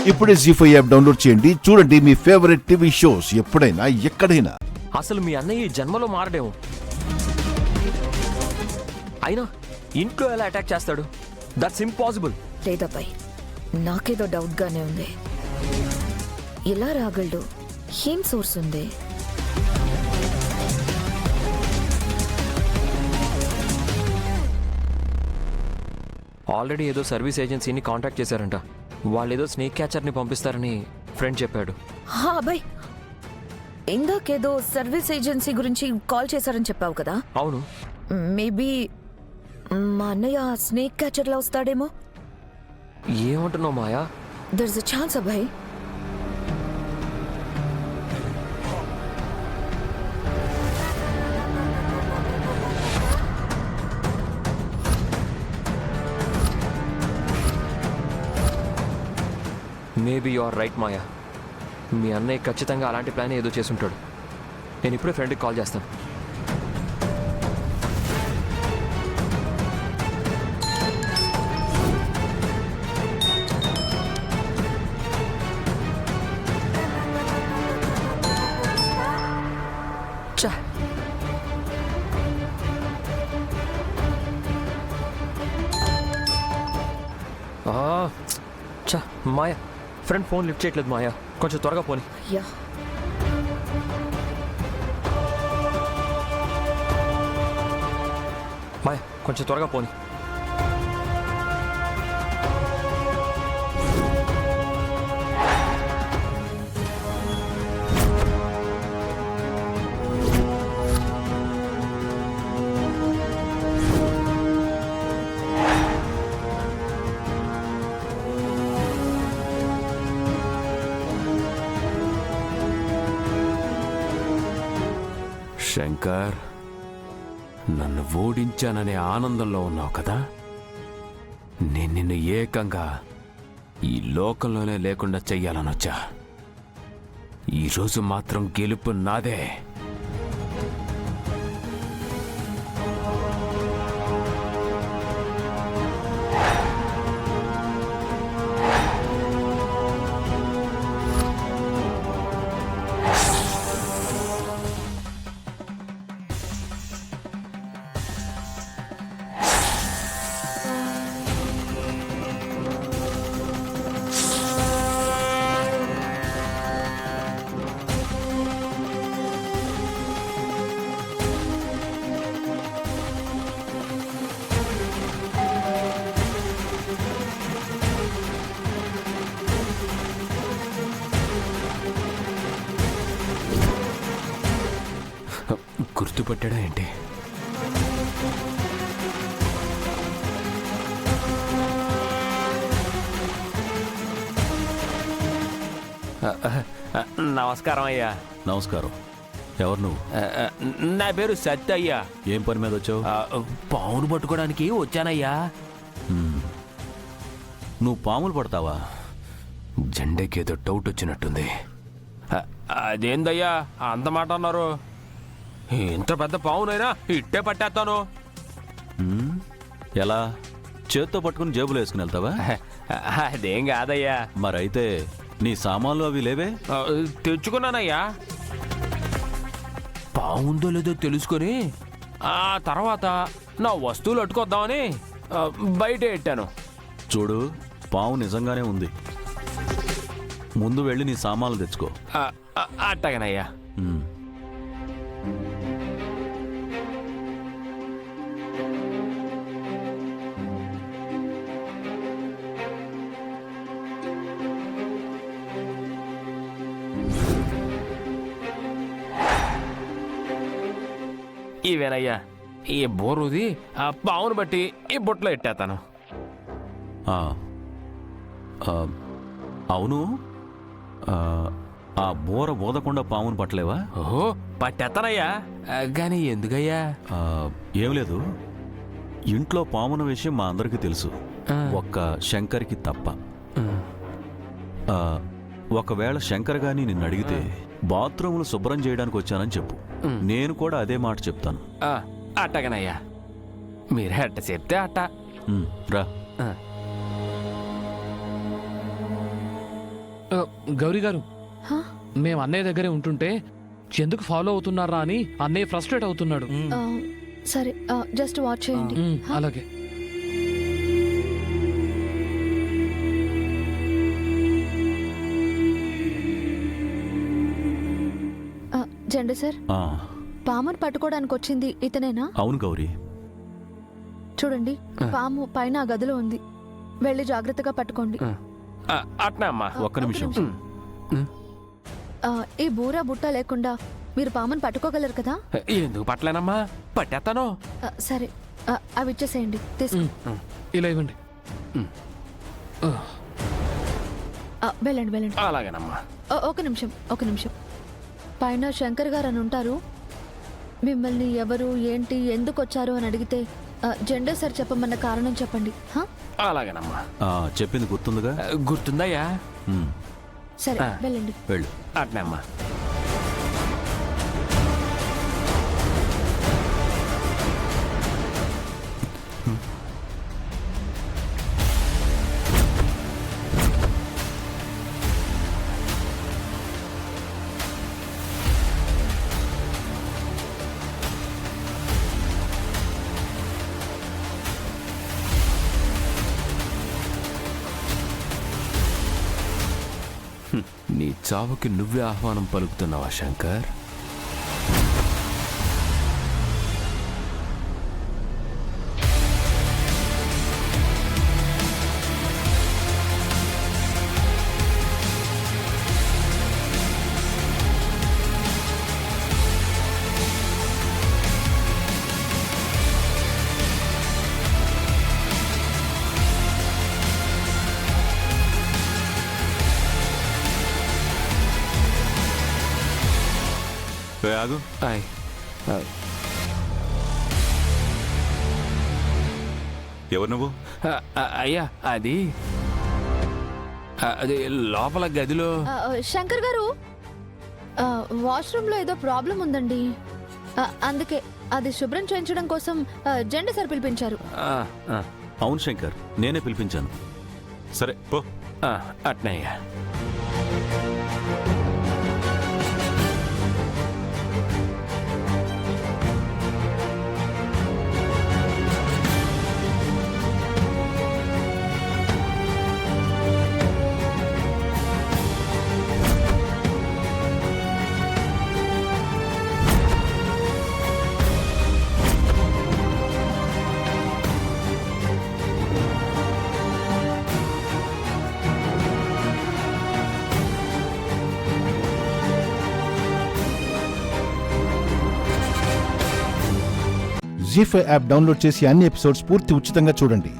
ఇప్పుడే జీ5 app download చేయండి. చూడండి మీ ఫేవరెట్ టీవీ షోస్ ఎప్పుడైనా ఎక్కడైనా. అసలు మీ అన్నయ్య ఈ జన్మలో మారడేమో. అయినా ఇంట్లో ఎలా అటాక్ చేస్తాడు? That's impossible. లేదబ్బాయి, నాకేదో డౌట్ గానే ఉంది. ఎలా రాగలడు? ఏం సోర్స్ ఉంది? ఆల్రెడీ ఏదో సర్వీస్ ఏజెన్సీని కాంటాక్ట్ చేశారంట. వాళ్ళు ఏదో స్నేక్ క్యాచర్ని పంపిస్తారని ఫ్రెండ్ చెప్పాడు. అబ్బాయి, ఇందాకేదో సర్వీస్ ఏజెన్సీ గురించి కాల్ చేశారని చెప్పావు కదా? అవును. మేబీ మా అన్నయ్య స్నేక్ క్యాచర్లా వస్తాడేమో. ఏమంటున్నావు మాయా? దర్స్ అ ఛాన్స్ అబ్బాయి. మేబీ యు ఆర్ రైట్ మాయా. మీ అన్నయ్య ఖచ్చితంగా అలాంటి ప్లాన్ ఏదో చేసుంటాడు. నేను ఇప్పుడే ఫ్రెండ్కి కాల్ చేస్తాను. చా చా మాయా, ఫ్రెండ్ ఫోన్ లిఫ్ట్ చేయట్లేదు మాయా. కొంచెం త్వరగా పోనీ. యా, మాయా కొంచెం త్వరగా పోనీ. శంకర్, నన్ను ఓడించాననే ఆనందంలో ఉన్నావు కదా? నేను నిన్ను ఏకంగా ఈ లోకంలోనే లేకుండా చెయ్యాలనొచ్చా. ఈరోజు మాత్రం గెలుపు నాదే. గుర్తుపట్టాడా ఏంటి? నమస్కారం అయ్యా. నమస్కారం. ఎవరు నువ్వు? నా పేరు సత్య అయ్యా. ఏం పని మీద వచ్చావు? పావును పట్టుకోవడానికి వచ్చానయ్యా. నువ్వు పాములు పడతావా? జెండేకేదో డౌట్ వచ్చినట్టుంది. అదేందయ్యా అంత మాట అన్నారు? ఇంత పెద్ద పావునైనా ఇట్టే పట్టేస్తాను. ఎలా? చేత్తో పట్టుకుని జేబులో వేసుకుని వెళ్తావా? అదేం కాదయ్యా. మరైతే నీ సామాన్లు అవి లేవే? తెచ్చుకున్నానయ్యా. పావుందో లేదో తెలుసుకొని ఆ తర్వాత నా వస్తువులు అట్టుకొద్దామని బయట పెట్టాను. చూడు, పాము నిజంగానే ఉంది. ముందు వెళ్ళి నీ సామాన్లు తెచ్చుకో. అట్టగనయ్యా. ఇవేనయ్యా ఈ బోరుది. ఆ పావును బట్టి ఈ బుట్టలో ఎట్టేస్తాను. అవును, ఆ బోర ఊదకుండా పామును పట్టలేవా? ఓహో, పట్టేస్తానయ్యా. కానీ ఎందుకయ్యా? ఏం లేదు, ఇంట్లో పామున విషయం మా అందరికీ తెలుసు, ఒక్క శంకర్కి తప్ప. ఒకవేళ శంకర్ గాని నిన్ను అడిగితే బాత్రూములు శుభ్రం చేయడానికి వచ్చానని చెప్పు. నేను కూడా అదే మాట చెప్తాను. అట్టగనయ్యా, మీరే అట్ట చెప్తే అట్ట. రా. గౌరీ గారు హా? మేము అన్నయ్య దగ్గరే ఉంటుంటే ఎందుకు ఫాలో అవుతున్నారా అని అన్నయ్య ఫ్రస్ట్రేట్ అవుతున్నాడు. ఆ, సరే జస్ట్ వాచ్ చేయండి. హా? అలాగే. జెండా సార్, ఆ, పామును పట్టుకోవడానికి వచ్చింది ఇతనేనా? అవును గౌరీ. చూడండి, పాము పైన ఆ గదిలో ఉంది. వెళ్ళి జాగ్రత్తగా పట్టుకోండి. అట్నా అమ్మా. ఒక్క నిమిషం. ఈ బూరా బుట్ట లేకుండా మీరు పామును పట్టుకోగలరు కదా? ఎందుకు పట్టలేనమ్మా, పట్టేస్తాను. సరే, అవి ఇచ్చేసేయండి. తీసుకో. ఇలా ఇవ్వండి. వెళ్ళండి వెళ్ళండి. అలాగేనమ్మా. ఒక నిమిషం, ఒక నిమిషం. పైన శంకర్ గారు అని ఉంటారు. మిమ్మల్ని ఎవరు, ఏంటి, ఎందుకు వచ్చారు అని అడిగితే జెండా సార్ చెప్పమన్న కారణం చెప్పండి. హా? అలాగేనమ్మా. ఆ, చెప్పింది గుర్తుందిగా? గుర్తుందయ్యా. ఉమ్, సరే వెళ్ళండి. వెళ్ళు. అట్నమ్మా. నీ చావుకి నువ్వే ఆహ్వానం పలుకుతున్నావా శంకర్? ఏ, ఆగు. ఆయ్. ఎవరు నువ్వు? అయ్యా అది అది లోపల గదిలో. శంకర్ గారు, వాష్రూమ్ లో ఏదో ప్రాబ్లం ఉందండి. అందుకే అది శుభ్రం చేయించడం కోసం జెండా సార్ పిలిపించారు. అవును శంకర్, నేనే పిలిపించాను. సరే పో. అట్నయ్యా. జీ5 యాప్ డౌన్లోడ్ చేసి అన్ని ఎపిసోడ్స్ పూర్తి ఉచితంగా చూడండి.